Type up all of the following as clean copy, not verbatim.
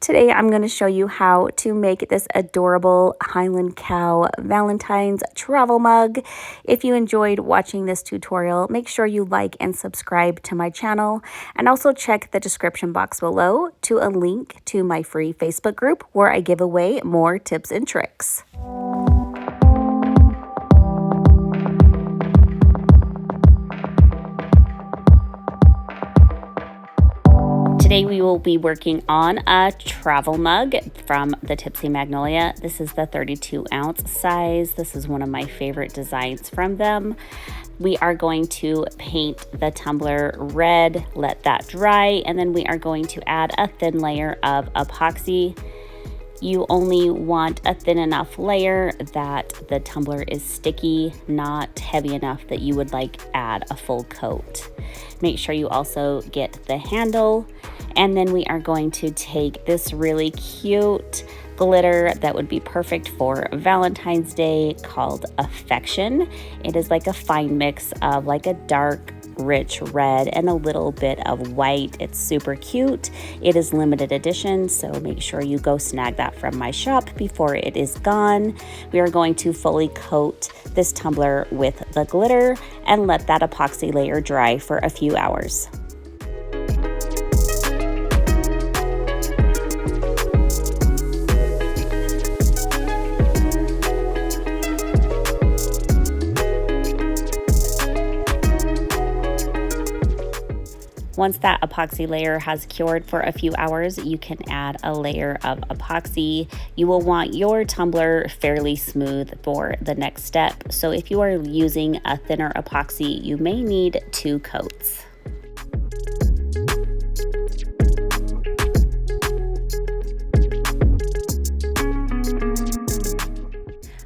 Today I'm going to show you how to make this adorable Highland Cow Valentine's travel mug. If you enjoyed watching this tutorial, make sure you like and subscribe to my channel, and also check the description box below to a link to my free Facebook group where I give away more tips and tricks. Today we will be working on a travel mug from the Tipsy Magnolia. This is the 32-ounce size. This is one of my favorite designs from them. We are going to paint the tumbler red, let that dry, and then we are going to add a thin layer of epoxy. You only want a thin enough layer that the tumbler is sticky, not heavy enough that you would add a full coat. Make sure you also get the handle, and then we are going to take this really cute glitter that would be perfect for Valentine's Day called Affection. It is like a fine mix of like a dark rich red and a little bit of white. It's super cute. It is limited edition, so make sure you go snag that from my shop before it is gone. We are going to fully coat this tumbler with the glitter and let that epoxy layer dry for a few hours. Once that epoxy layer has cured for a few hours, you can add a layer of epoxy. You will want your tumbler fairly smooth for the next step. So if you are using a thinner epoxy, you may need 2 coats.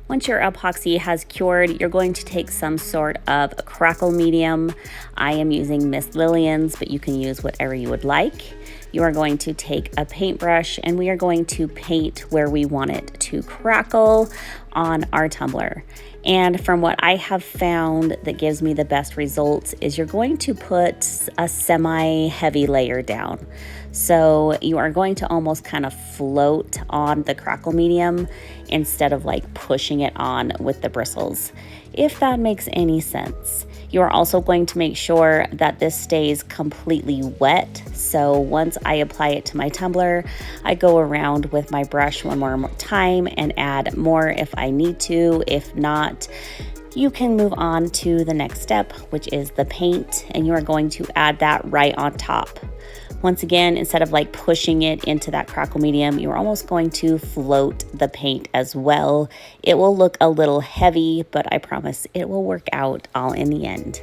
Once your epoxy has cured, you're going to take some sort of crackle medium. I am using Miss Lillian's, but you can use whatever you would like. You are going to take a paintbrush and we are going to paint where we want it to crackle on our tumbler. And from what I have found that gives me the best results is you're going to put a semi-heavy layer down. So you are going to almost kind of float on the crackle medium instead of pushing it on with the bristles, if that makes any sense. You are also going to make sure that this stays completely wet. So once I apply it to my tumbler, I go around with my brush one more time and add more if I need to. If not, you can move on to the next step, which is the paint, and you are going to add that right on top. Once again, instead of pushing it into that crackle medium, you're almost going to float the paint as well. It will look a little heavy, but I promise it will work out all in the end.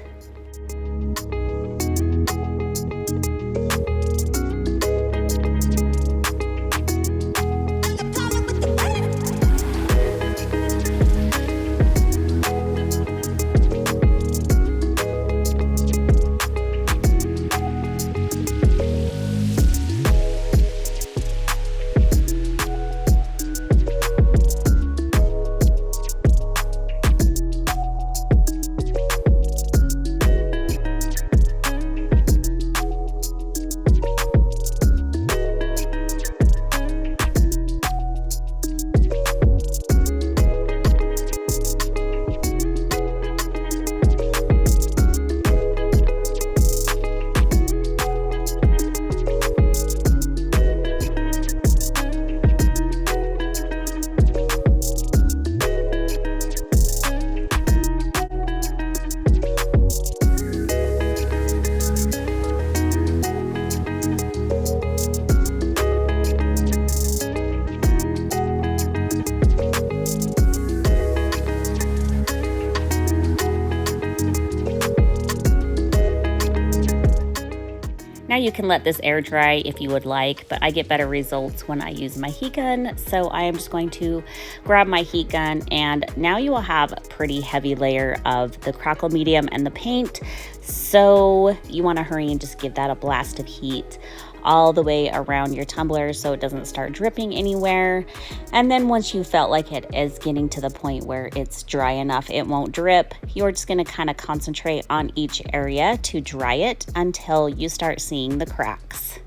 Now you can let this air dry if you would like, but I get better results when I use my heat gun. So I am just going to grab my heat gun, and now you will have a pretty heavy layer of the crackle medium and the paint. So you want to hurry and just give that a blast of heat all the way around your tumbler so it doesn't start dripping anywhere. And then once you felt like it is getting to the point where it's dry enough it won't drip, you're just going to kind of concentrate on each area to dry it until you start seeing the cracks.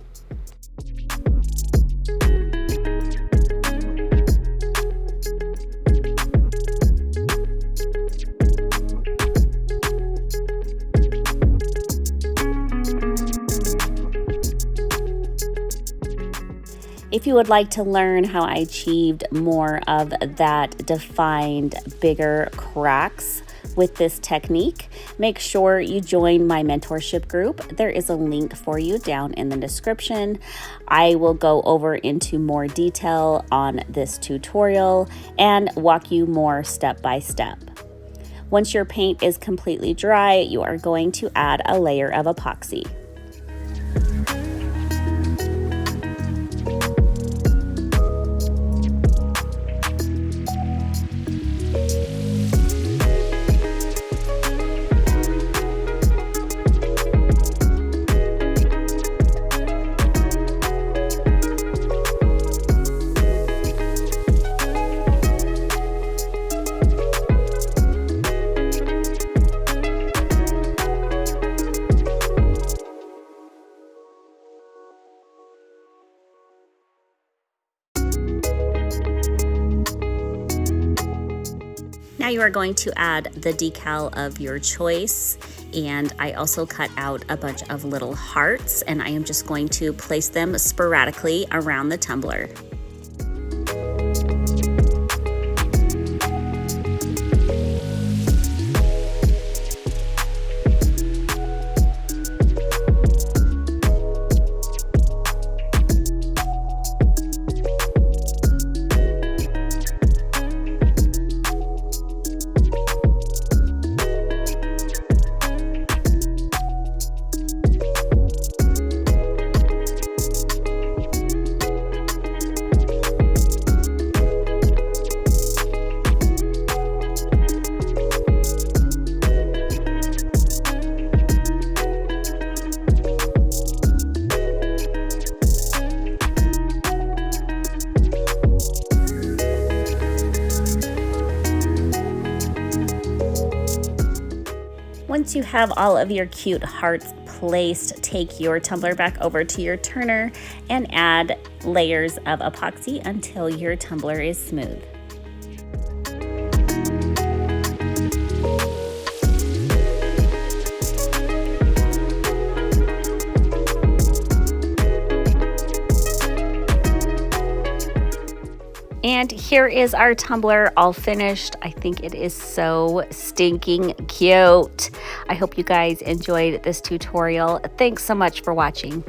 If you would like to learn how I achieved more of that defined, bigger cracks with this technique, make sure you join my mentorship group. There is a link for you down in the description. I will go over into more detail on this tutorial and walk you more step by step. Once your paint is completely dry, you are going to add a layer of epoxy. Now you are going to add the decal of your choice, and I also cut out a bunch of little hearts, and I am just going to place them sporadically around the tumbler. Once you have all of your cute hearts placed, take your tumbler back over to your turner and add layers of epoxy until your tumbler is smooth. And here is our tumbler all finished. I think it is so stinking cute. I hope you guys enjoyed this tutorial. Thanks so much for watching.